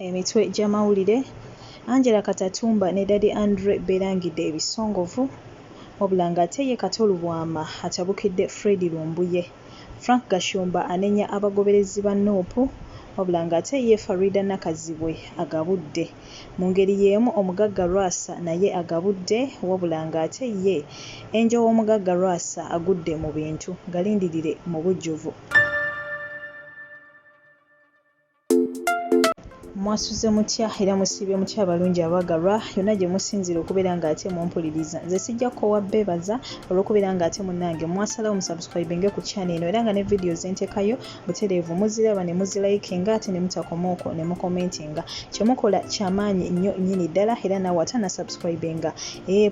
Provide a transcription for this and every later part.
Emitwe gy'amawulire. Angela Katatumba ne Daddy Andre beerangidde ebisongovu wabula ng'ate ye Katolu Bwama atabukidde Fred Lumbuye. Frank Gashumba anenya abagoberezi ba Nuupu wabula ng'ate ye Farida Nakazibwe agabudde. Mu ngeri y'emu omugagga Lwasa naye agabudde wabula ng'ate ye Enjo w'omugagga Lwasa agudde mu bintu. Galindirire mu bujjuvu. Mwasuze mutya era musiibye mutya abalungi abaagalwa yonna gye musinzira okubeera ng'ate mumpuliriza. Nze sijja kukowa beebaza olw'okubeera ng'ate munnange mwasalawo musubscribinge ku channel eno era nga ne video zenteekayo butereevu muziraba ne muzilikinga ate ne mutakomaoko ne mukomentinga. Kye mukola ky'amaanyi nnyo nnyini ddala era naawe ate na subscribinga.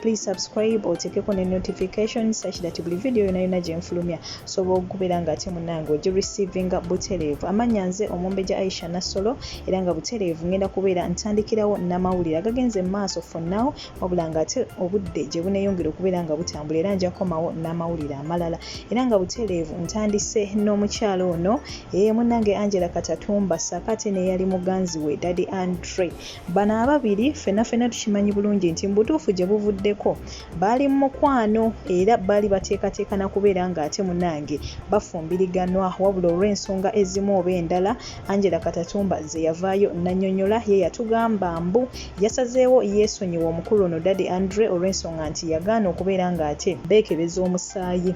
Please subscribe oteekeko ne notification such that buli video yonna gye nfulumya sobola okubeera ng'ate munnange ogirecevinga butereevu. Amannya nze Omumbejja Aisha Nassolo era nga butereevu ngenda kubeera ntandikirawo n'amawulire agagenze maaso for now wabula ng'ate obudde gye buneeyongera okubeera nga butambula era nja kukomawo n'amawulire amalala era nga butereevu ntandise n'omukyalo ono munnange Angela Katatumba saakate ne yali muganzi we Daddy Andre. Bano ababiri ffenna tukimanyi bulungi nti mu butuufu gye buvuddeko baali mu mukwano era baali bateekateeka na kubeera ng'ate munnange bafumbiriganwa wabula olw'ensonga ezimu oba endala Angela Katatumba ze yavaayo Nanyonyola ye yatugamba mbu yasazeewo yeesonyiwa omukulu ono Daddy Andre olw'ensonga nti yagaana okubeera ng'ate beekebeza omusaayi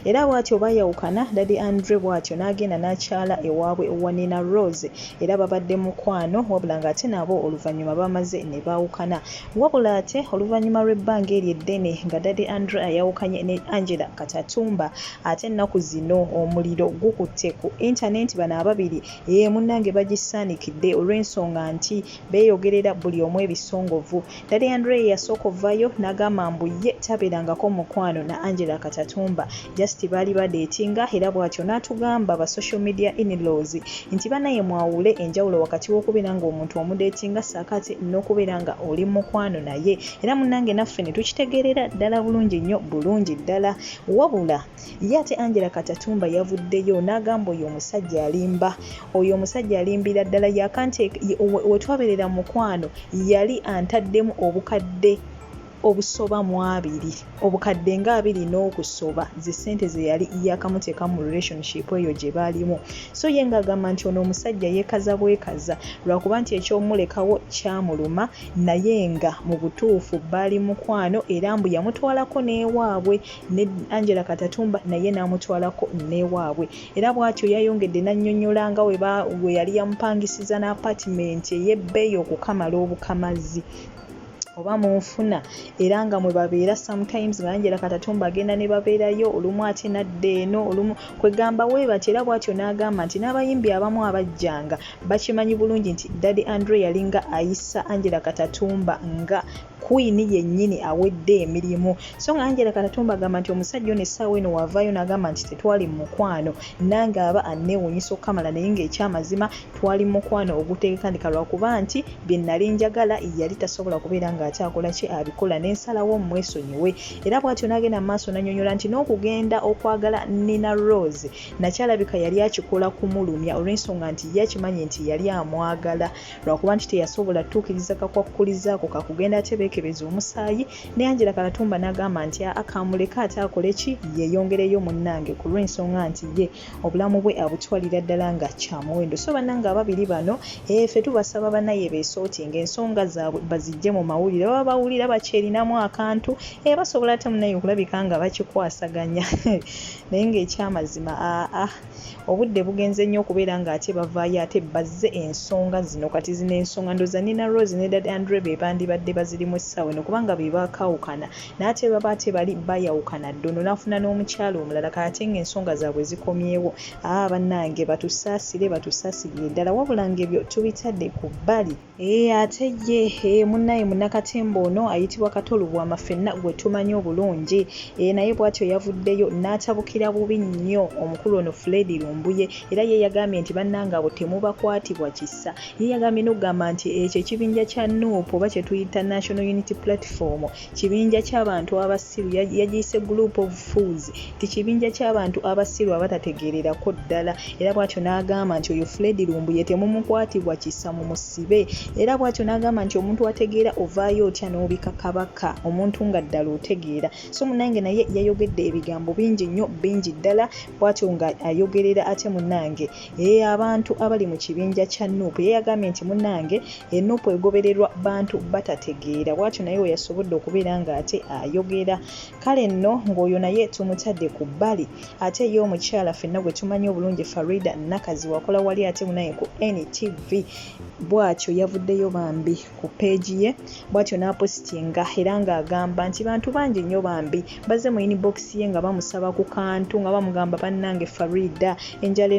era bw'atyo baayawukana. Daddy Andre bw'atyo n'agenda n'akyala ewaabwe wa Nina Rose era babadde mukwano wabula ng'ate nabo oluvannyuma bamaze ne baawukana wabula ate oluvannyuma lw'ebbanga eryo eddene nga Daddy Andre ayawukanye ne Angela Katatumba ate ennaku zino omuliro gukutte ku internet. Bano ababiri munnange bagisaanikidde olw'ensonga nti beeyogerera buli omu ebisongovu. Daddy Andre yasooka ovaayo n'agamba mbu ye tabeerangako mukwano na Angela Katatumba just baali badeetinga era bw'atyo n'atugamba ba social media in-laws nti banaye mwawule enjawulo wakati w'okubeera ng'omuntu omudeetinga saakate n'okubeera nga oli mukwano naye era munnange naffe ne tukitegeerera ddala bulungi nnyo bulungi ddala wabula ye ate Angela Katatumba yavuddeyo n'agamba oyo omusajja alimbira ddala yakante we twabeerera mukwano yali antaddemu obukadde obusoba mu 2 obukadde nga 2 n'okusoba ze ssente ze yali yakamuteeka mu relationship eyo gye baalimu. So ye ng'agamba nti ono omusajja yeekaza bwekaza lwakuba nti ekyomulekawo kyamuluma naye nga mu butuufu baali mukwano era mbu yamutwalako n'ewaabwe ne Angela Katatumba naye n'amutwalako n'ewaabwe era bw'atyo yayongedde n'annyonnyola nga we yali yamupangisiza n'apatimenti ey'ebbeeyi okukamala obukamazi oba munfuna era nga mwe babeera sometimes nga Angela Katatumba agenda ne babeerayo olumu ate nadde eno olumu kwegamba we bati era bw'atyo n'agamba nti n'abayimbi abamu abajjanga bakimanyi bulungi nti Daddy Andre yalinga ayisa Angela Katatumba nga Queen yennyini awedde emirimu. So nga Angela Katatumba agamba nti omusajja ono essaawa eno wavaayo n'agamba nti tetwali mu mukwano nange aba anneewuunyisa okukamala naye ng'ekyamazima twali mu mukwano oguteekandika lwakuba nti bye nnali njagala yali tasobola kubeera ng'ate akola ki abikola n'ensalawo mwesonyiwe era bw'atyo n'agenda mu maaso n'annyonnyola nti n'okugenda okwagala Nina Rose nakyalabika yali akikola kumulumya olw'ensonga nti ye akimanyi nti yali amwagala lwakuba nti teyasobola tuukiriza kakwakkulizaako kakugenda ate beekebeza omusaayi ne Angela Katatumba n'agamba nti akamuleka ate akole ki yeeyongereyo munnange ku lw'ensonga nti ye obulamu bwe abutwalira ddala nga kyamuwendo. So bannange ababiri bano ffe tubasaba bannaye beesootinga ensonga zaabwe bazijje mu mawulire baba bawulira bakyerinamu akantu basobola ate munnaye okulabika nga bakikwasaganya naye ng'ekyamazima obudde bugenze nnyo okubeera ng'ate bavaayo ate bazze ensonga zino kati zino ensonga ndoza Nina Rose ne Daddy Andre be bandibadde bazirimu essaawa eno kubanga be baakawukana n'ate baba ate bali bayawukana ddono n'afuna n'omukyalo omulala kate ng'ensonga zaabwe zikomyewo. Bannange batusaasirire ddala wabula ng'ebyo tubitadde ku bbali. Ate ye munnaye Munnakatemba ono ayitibwa Katolu Bwama ffenna gwe tumanyi obulungi naye bw'atyo yavuddeyo n'atabukira bubi nnyo omukulu ono Fred Lumbuye era ye yagambye nti bannange abo temubakwatibwa kissa. Ye yagambye n'okugamba nti ekyo ekibinja kya Nuupu oba kye tuyita National Unity Platform kibinja ky'abantu abasiru yagiyise Group of Fools ti kibinja ky'abantu abasiru abatategeererako ddala era bw'atyo n'agamba nti oyo Fred Lumbuye temumukwatibwa kisa mu musibe era bw'atyo n'agamba nti omuntu ategeera ovaayo otya n'obika kabaka omuntu nga ddala otegeera so munnange naye yayogedde ebigambo bingi nnyo bingi ddala bw'atyo nga ayogerera ate munnange abantu abali mu kibinja kya Nuupu yagambye nti munnange Nuupu egobererwa bantu batategeera bw'atyo naye we yasobodde okubeera nga ate ayogera kale nno ng'oyo naye tumutadde ku bbali ate ye omukyala ffenna gwe tumanyi obulungi Farida Nakazi wakola wali ate munaye ku NTV bw'atyo yavuddeyo bambi ku peegi ye bw'atyo n'apositinga era ng'agamba nti bantu bangi nnyo bambi bazze mu inbox ye nga bamusaba ku kantu nga bamugamba bannange Farida enjala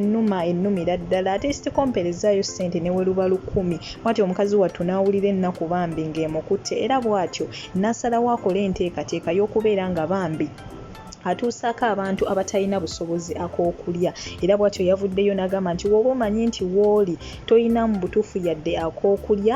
ennumira ddala ate sikomperezaayo ssente ne we luba 10 bw'atyo omukazi wattu n'awulira ennaku bambi ng'emukutte era bw'atyo n'asalawo akola enteekateeka y'okubeera nga bambi atuusaako abantu abatalina busobozi ak'okulya era bw'atyo yavuddeyo n'agamba nti woba omanyi nti wooli toyina mu butuufu yadde ak'okulya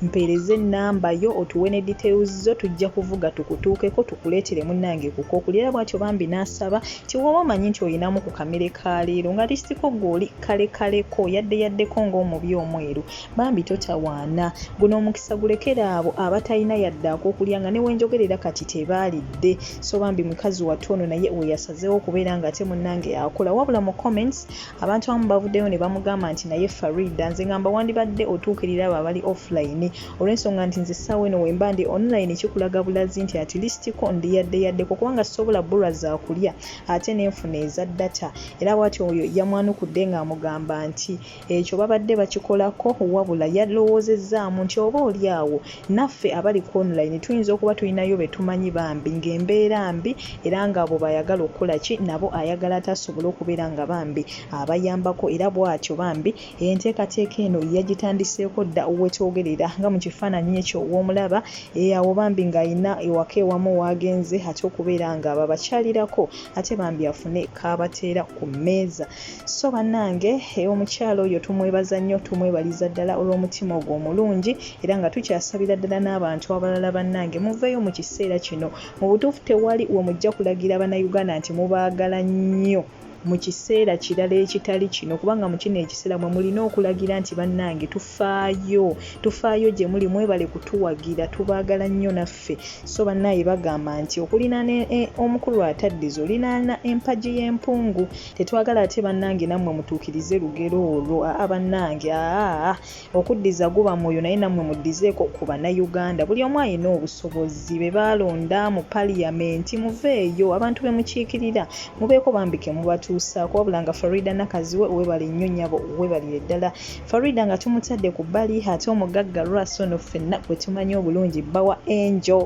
mpeereza ennamba yo otuwe ne details zo tujja kuvuga tukutuukeko tukuleetere munnange kukokulya era bw'atyo bambi n'asaba ti woba omanyi nti oyinamu ku kamere ka leero nga lisitiko gw'oli kalekaleko yaddeko ng'omubi omweru bambi totawaana guno omukisa gulekera abo abatalina yadde ak'okulya nga ne wenjogerera kati tebaalidde so bambi mukazi wattu ono naye we yasazeewo okubeera nga ate munnange akola wabula mu comments abantu abamu bavuddeyo ne bamugamba nti naye Farida nze ngamba wandibadde otuukirira abo abali offline olw'ensonga nti nze ssaawa eno wemba ndi online kikulaga bulazi nti at least ko ndi yaddeko kubanga sobola bbulwa za kulya ate n'enfuna eza data era bw'atyo oyo yamwanukudde ng'amugamba nti ekyo babadde bakikolako wabula yalowoozezaamu nti oba oli awo naffe abali ku online tuyinza okuba tulinayo be tumanyi bambi ng'embeera mbi era ng'abo bayagala okukola ki nabo ayagala atasobola okubeera nga bambi abayambako era bw'atyo bambi enteekateeka eno yagitandiseeko dda wetwogerera nga mu kifaananyi ekyo w'omulaba awo bambi ng'ayina ewaka ewamu waagenze ate okubeera nga babakyalirako ate bambi afune kaabateera ku mmeeza so bannange omukyalo oyo tumwebaza nnyo tumwebaliza ddala olw'omutima ogwo omulungi era nga tukyasabira ddala n'abantu abalala bannange muveeyo mu kiseera kino mu butuufu tewali we mujja kulagira bannayuganda nti mubaagala nnyo mu kiseera kirala ekitali kino kubanga mu kino ekiseera mwe mulina okulagira nti bannange tufaayo gye muli mwebale kutuwagira tubaagala nnyo naffe so bannaye bagamba nti okulinaana omukulu ataddiza olinaana empagi y'empungu tetwagala ate bannange nammwe mutuukirize lugero olwo bannange okuddiza guba mwoyo naye nammwe muddizeeko ku bannayuganda buli omu ayina obusobozi be baalonda mu paliyamenti muveeyo abantu be mukiikirira mubeeko bambike mubatu wabula nga Farida Nakazi we webale nnyo nnyabo webalire ddala Farida nga tumutadde ku bbali ate omugagga lwasono ffenna gwe tumanyi obulungi bawa Angel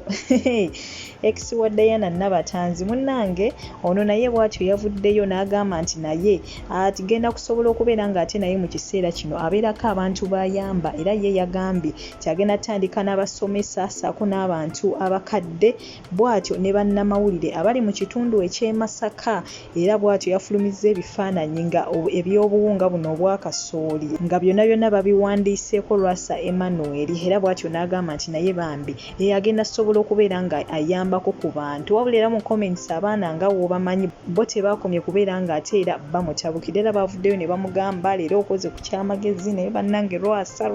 ex wa Diana Nabatanzi munnange ono naye bw'atyo yavuddeyo n'agamba nti naye atigenda kusobola okubeera nga ate naye mu kiseera kino abeerako abantu bayamba era ye yagambye kyagenda tandika n'abasomesa saako n'abantu abakadde bw'atyo ne bannamawulire abali mu kitundu eky'e Masaka era bw'atyo yafulumizza ebifaananyi nga ebyobuwunga buno obwakasooli nga byonna babiwandiiseeko Lwasa Emmanuel era bw'atyo n'agamba nti naye bambi agenda sobola okubeera nga ayambako ku bantu wabula era mu comments abaana nga wobamanyi bo tebaakomye kubeera nga ate era bamutabukira era bavuddeyo ne bamugamba leero okoze ku kyamagezi naye bannange Lwasa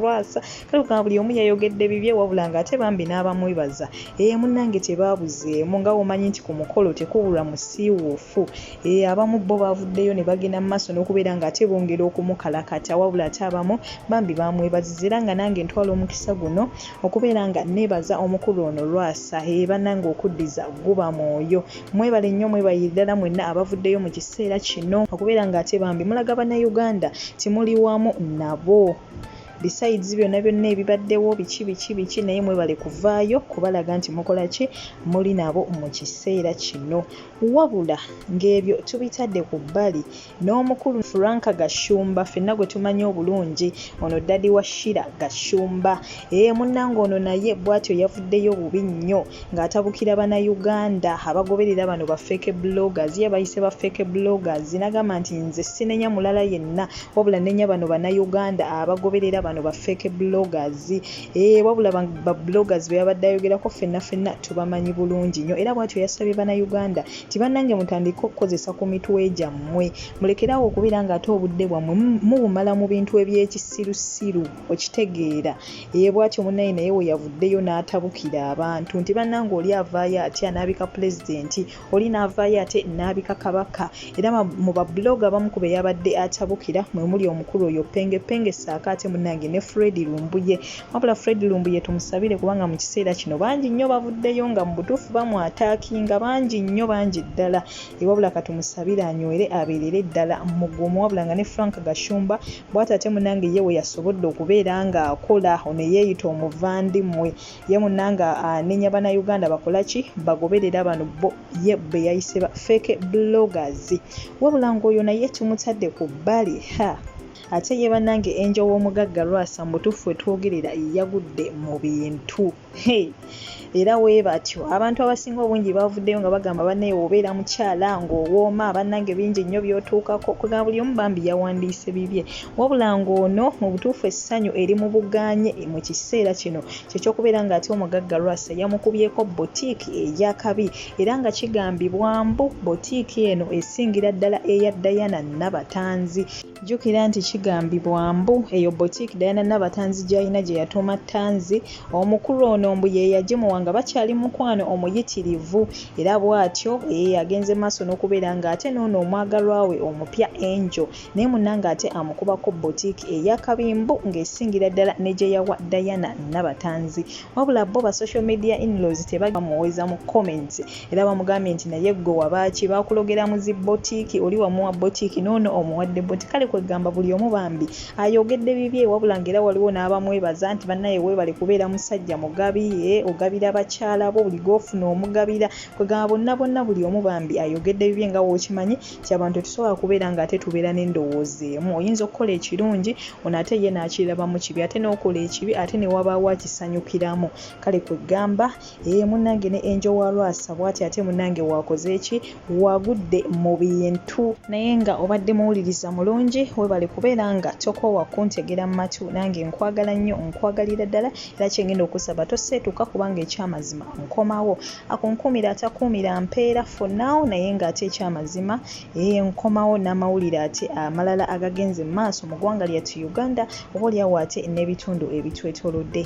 kale kugamba buli omu yayogedde bibye wabula nga ate bambi n'abamwebaza munnange tebaabuzeemu nga womanyi nti ku mukolo tekubulwa musiiwuufu abamu bo bavuddeyo ne bagenda mu maaso n'okubeera nga ate bongera okumukalakata wabula ate abamu bambi bamwebaziza era nga nange ntwala omukisa guno okubeera nga neebaza omukulu ono Lwasa bannange okuddiza guba mwoyo mwebale nnyo mwebayire ddala mwenna abavuddeyo mu kiseera kino okubeera nga ate bambi mulaga bannayuganda timuli wamu nabo besides byonna ebibaddewo biki naye mwebale kuvaayo kubalaga nti mukola ki muli nabo mu kiseera kino wabula ng'ebyo tubitadde ku bbali n'omukulu Franka Gashumba ffenna gwe tumanyi obulungi ono ddadi wa Shira Gashumba munnange ono naye bw'atyo yavuddeyo bubi nnyo ng'atabukira bannayuganda abagoberera bano ba fake bloggers ye bayise ba fake bloggers n'agamba nti nze sinenya mulala yenna wabula nenya bano bannayuganda abagoberera bano bano ba fake bloggers wabula ba bloggers be yabadde ayogerako ffenna tubamanyi bulungi nnyo era bw'atyo yasabye bannayuganda nti bannange mutandike okukozesa ku mitwe gyammwe mulekerawo okubeera nga ate obudde bwammwe mubumala mu bintu eby'ekisirusiru okitegeera bw'atyo munnaye naye we yavuddeyo n'atabukira abantu nti bannange oli avaayo atya n'abika pulezidenti oli n'avaayo ate n'abika kabaka era mu babuloga abamu ku be yabadde atabukira mwe muli omukulu oyo Penge Saaka ate munnange ne Fred Lumbuye wabula Fred Lumbuye tumusabire kubanga mu kiseera kino bangi nnyo bavuddeyo nga mu butuufu bamwataakinga bangi ddala wabula katumusabire anywere abeerere ddala mugumu wabula nga ne Frank Gashumba bw'ate ate munnange ye we yasobodde okubeera nga akola ono yeeyita omuvandimmwe ye munnange anenya bannayuganda bakola ki bagoberera bano bo ye be yayise ba fake bloggers wabula ng'oyo naye tumutadde ku bbali ate ye bannange Angel w'omugagga Lwasa mutuufu we twogerera yagudde mu bintu era weebatyo abantu abasinga obungi bavuddeyo nga bagamba bannaye obeera mukyala ng'owooma bannange bingi nnyo by'otuukako kuga buli omu bambi yawandiise bibye wabula ng'ono mu butuufu essanyu eri mu buganye mu kiseera kino kyekyokubeera nga ate omugagga Lwasa yamukubyeko botiiki ey'akabi era nga kigambibwa mbu botiiki eno esingira ddala eya Diana Nabatanzi jjukira nti kigambibwa mbu eyo botiiki Diana Nabatanzi gy'alina gye yatuuma Tanzi omukulu ono mbu ye yagimuwa nga bakyali mukwano omuyitirivu era bw'atyo agenze maaso n'okubeera nga ate n'ono omwagalwa we omupya Angel naye munnange ate amukubako botiiki ey'akabimbu ng'esingira ddala ne gye yawa Diana Nabatanzi wabula bo ba social media in-laws tebamuweza mu comments era bamugambye nti naye gwe wabaaki bakulogera mu zi botiiki oli wamuwa botiiki n'ono omuwadde botiiki kale kwegamba buli omu bambi ayogedde bibye wabula ng'era waliwo n'abamwebaza nti bannaye weebale kubeera musajja mugabi ogabira bakyala bo buli goofuna omugabira kwegamba bonna buli omu bambi ayogedde bibye nga wookimanyi ti abantu tetusobola kubeera nga ate tubeera n'endowooza emu oyinza okukola ekirungi ono ate ye n'akirabamu kibi ate n'okola ekibi ate ne wabaawo akisanyukiramu kale kwegamba munnange ne Angel wa Lwasa bw'ati ate munnange waakoze eki wagudde mu bintu naye nga obadde muwuliriza mulungi webale kubeera nga tokoowa kuntegera mu matu nange nkwagala nnyo nkwagalira ddala era kyengenda okusaba toseetuka kubanga ekyamazima nkomawo akunkumira atakuumira mpeera for now naye ng'ate ekyamazima nkomawo n'amawulire ate amalala agagenze mu maaso mu ggwanga lyattu Uganda oba olyawo ate n'ebitundu ebitwetoolodde.